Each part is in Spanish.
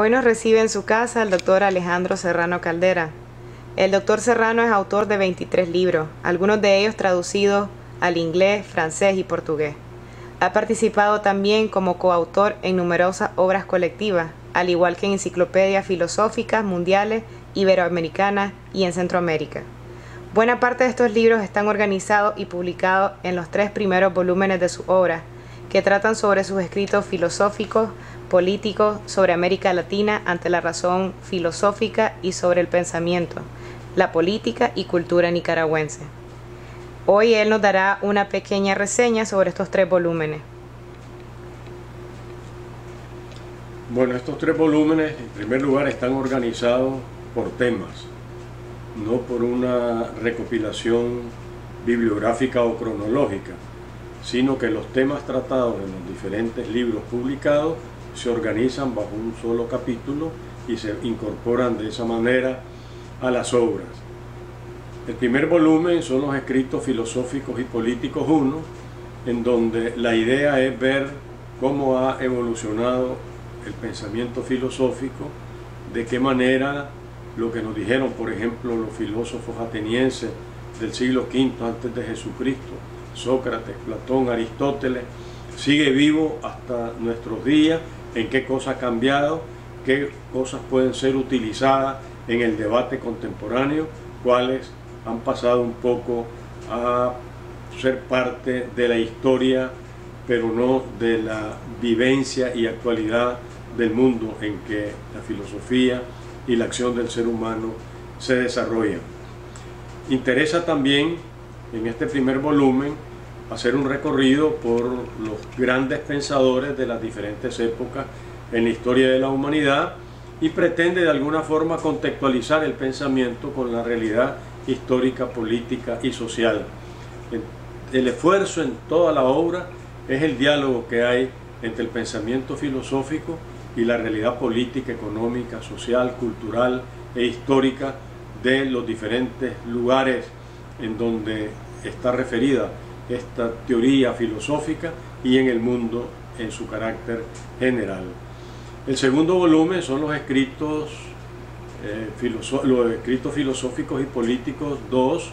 Hoy nos recibe en su casa el doctor Alejandro Serrano Caldera. El doctor Serrano es autor de 23 libros, algunos de ellos traducidos al inglés, francés y portugués. Ha participado también como coautor en numerosas obras colectivas, al igual que en enciclopedias filosóficas mundiales, iberoamericanas y en Centroamérica. Buena parte de estos libros están organizados y publicados en los 3 primeros volúmenes de su obra, que tratan sobre sus escritos filosóficos, políticos, sobre América Latina ante la razón filosófica y sobre el pensamiento, la política y cultura nicaragüense. Hoy él nos dará una pequeña reseña sobre estos 3 volúmenes. Bueno, estos 3 volúmenes en primer lugar están organizados por temas, no por una recopilación bibliográfica o cronológica, sino que los temas tratados en los diferentes libros publicados se organizan bajo un solo capítulo y se incorporan de esa manera a las obras. El primer volumen son los escritos filosóficos y políticos 1, en donde la idea es ver cómo ha evolucionado el pensamiento filosófico, de qué manera lo que nos dijeron, por ejemplo, los filósofos atenienses del siglo V antes de Jesucristo, Sócrates, Platón, Aristóteles, sigue vivo hasta nuestros días, en qué cosas ha cambiado, qué cosas pueden ser utilizadas en el debate contemporáneo, cuáles han pasado un poco a ser parte de la historia, pero no de la vivencia y actualidad del mundo en que la filosofía y la acción del ser humano se desarrollan. Interesa también en este primer volumen hacer un recorrido por los grandes pensadores de las diferentes épocas en la historia de la humanidad y pretende de alguna forma contextualizar el pensamiento con la realidad histórica, política y social. El esfuerzo en toda la obra es el diálogo que hay entre el pensamiento filosófico y la realidad política, económica, social, cultural e histórica de los diferentes lugares en donde está referida esta teoría filosófica y en el mundo en su carácter general. El segundo volumen son los escritos filosóficos y políticos 2,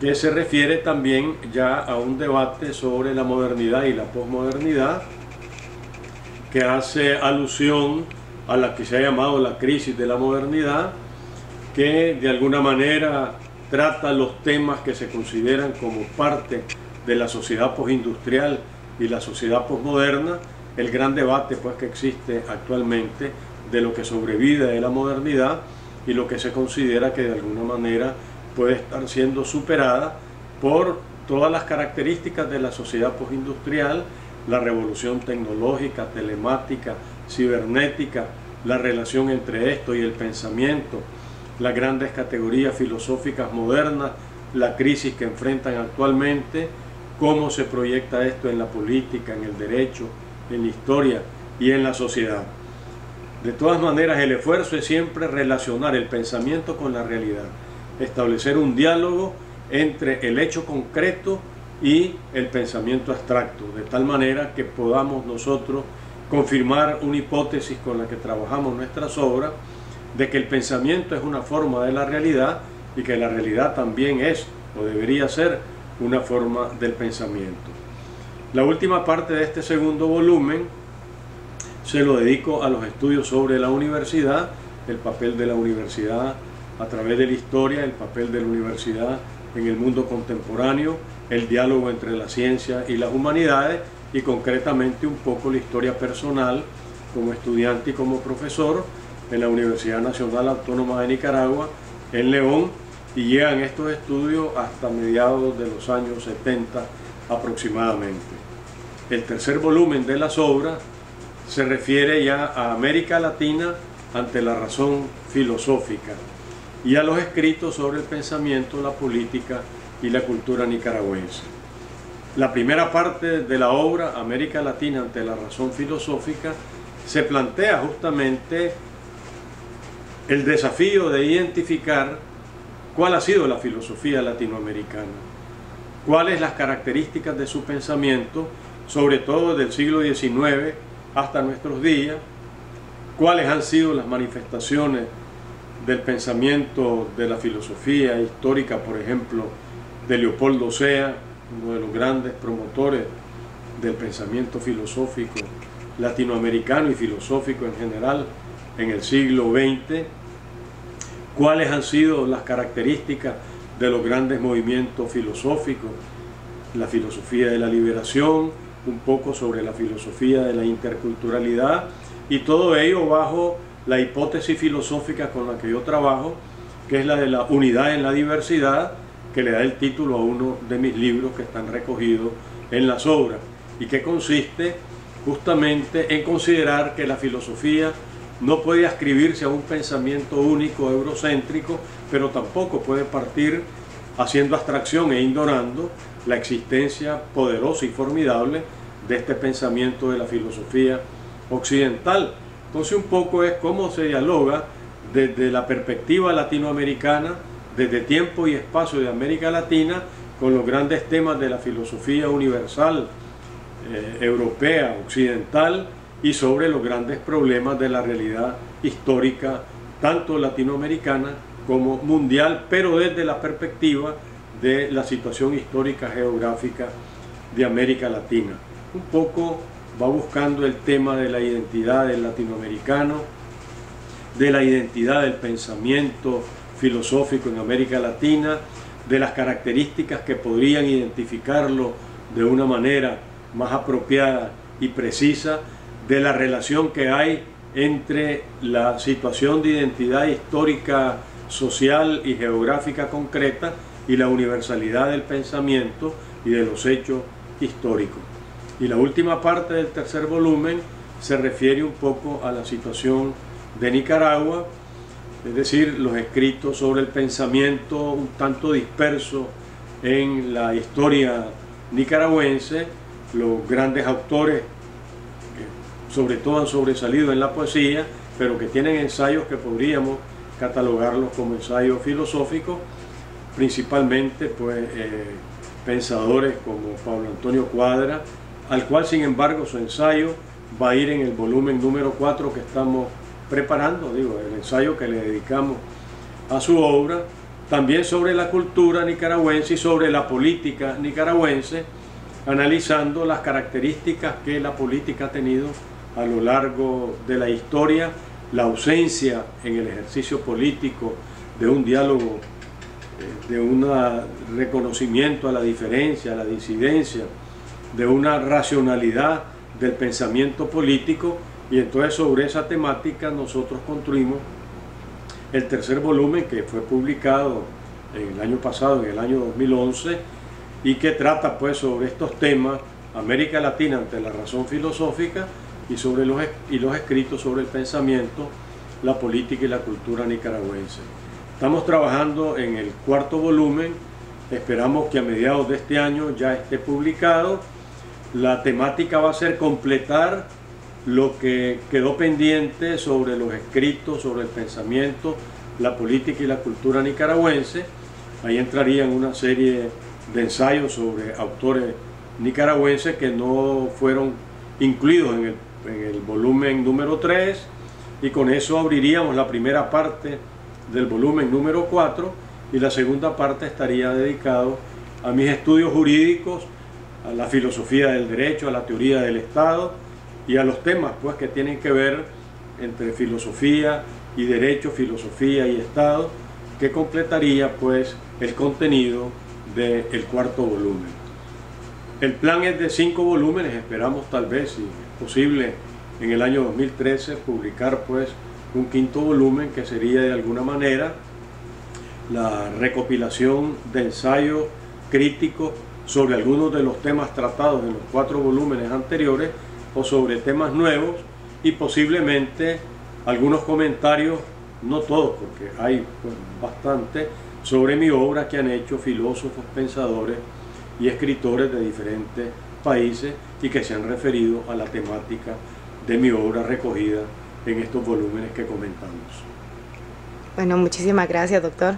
que se refiere también ya a un debate sobre la modernidad y la posmodernidad, que hace alusión a la que se ha llamado la crisis de la modernidad, que de alguna manera trata los temas que se consideran como parte de la sociedad postindustrial y la sociedad posmoderna, el gran debate pues que existe actualmente de lo que sobrevive de la modernidad y lo que se considera que de alguna manera puede estar siendo superada por todas las características de la sociedad postindustrial, la revolución tecnológica, telemática, cibernética, la relación entre esto y el pensamiento, las grandes categorías filosóficas modernas, la crisis que enfrentan actualmente, cómo se proyecta esto en la política, en el derecho, en la historia y en la sociedad. De todas maneras, el esfuerzo es siempre relacionar el pensamiento con la realidad, establecer un diálogo entre el hecho concreto y el pensamiento abstracto, de tal manera que podamos nosotros confirmar una hipótesis con la que trabajamos nuestras obras, de que el pensamiento es una forma de la realidad y que la realidad también es o debería ser una forma del pensamiento. La última parte de este segundo volumen se lo dedico a los estudios sobre la universidad, el papel de la universidad a través de la historia, el papel de la universidad en el mundo contemporáneo, el diálogo entre la ciencia y las humanidades y concretamente un poco la historia personal como estudiante y como profesor en la Universidad Nacional Autónoma de Nicaragua, en León, y llegan estos estudios hasta mediados de los años 70 aproximadamente. El tercer volumen de las obras se refiere ya a América Latina ante la razón filosófica y a los escritos sobre el pensamiento, la política y la cultura nicaragüense. La primera parte de la obra, América Latina ante la razón filosófica, se plantea justamente el desafío de identificar cuál ha sido la filosofía latinoamericana, cuáles las características de su pensamiento, sobre todo del siglo XIX hasta nuestros días, cuáles han sido las manifestaciones del pensamiento de la filosofía histórica, por ejemplo, de Leopoldo Sea, uno de los grandes promotores del pensamiento filosófico latinoamericano y filosófico en general en el siglo XX, cuáles han sido las características de los grandes movimientos filosóficos, la filosofía de la liberación, un poco sobre la filosofía de la interculturalidad, y todo ello bajo la hipótesis filosófica con la que yo trabajo, que es la de la unidad en la diversidad, que le da el título a uno de mis libros que están recogidos en las obras, y que consiste justamente en considerar que la filosofía no puede ascribirse a un pensamiento único eurocéntrico, pero tampoco puede partir haciendo abstracción e ignorando la existencia poderosa y formidable de este pensamiento de la filosofía occidental. Entonces un poco es cómo se dialoga desde la perspectiva latinoamericana, desde tiempo y espacio de América Latina, con los grandes temas de la filosofía universal, europea, occidental, y sobre los grandes problemas de la realidad histórica, tanto latinoamericana como mundial, pero desde la perspectiva de la situación histórica geográfica de América Latina. Un poco va buscando el tema de la identidad del latinoamericano, de la identidad del pensamiento filosófico en América Latina, de las características que podrían identificarlo de una manera más apropiada y precisa, de la relación que hay entre la situación de identidad histórica, social y geográfica concreta y la universalidad del pensamiento y de los hechos históricos. Y la última parte del tercer volumen se refiere un poco a la situación de Nicaragua, es decir, los escritos sobre el pensamiento un tanto disperso en la historia nicaragüense, los grandes autores que sobre todo han sobresalido en la poesía, pero que tienen ensayos que podríamos catalogarlos como ensayos filosóficos, principalmente pues, pensadores como Pablo Antonio Cuadra, al cual sin embargo su ensayo va a ir en el volumen número 4 que estamos preparando, digo, el ensayo que le dedicamos a su obra, también sobre la cultura nicaragüense y sobre la política nicaragüense, analizando las características que la política ha tenido a lo largo de la historia, la ausencia en el ejercicio político de un diálogo, de un reconocimiento a la diferencia, a la disidencia, de una racionalidad del pensamiento político, y entonces sobre esa temática nosotros construimos el tercer volumen que fue publicado el año pasado, en el año 2011, y que trata pues sobre estos temas, América Latina ante la razón filosófica, y sobre los escritos sobre el pensamiento, la política y la cultura nicaragüense. Estamos trabajando en el cuarto volumen, esperamos que a mediados de este año ya esté publicado. La temática va a ser completar lo que quedó pendiente sobre los escritos, sobre el pensamiento, la política y la cultura nicaragüense. Ahí entrarían una serie de ensayos sobre autores nicaragüenses que no fueron incluidos en el volumen número 3, y con eso abriríamos la primera parte del volumen número 4, y la segunda parte estaría dedicado a mis estudios jurídicos, a la filosofía del derecho, a la teoría del Estado y a los temas pues que tienen que ver entre filosofía y derecho, filosofía y Estado, que completaría pues el contenido del cuarto volumen. El plan es de 5 volúmenes, esperamos tal vez, si es posible, en el año 2013 publicar pues un quinto volumen que sería de alguna manera la recopilación de ensayos críticos sobre algunos de los temas tratados en los 4 volúmenes anteriores o sobre temas nuevos, y posiblemente algunos comentarios, no todos porque hay pues, bastante, sobre mi obra que han hecho filósofos, pensadores y escritores de diferentes países y que se han referido a la temática de mi obra recogida en estos volúmenes que comentamos. Bueno, muchísimas gracias, doctor.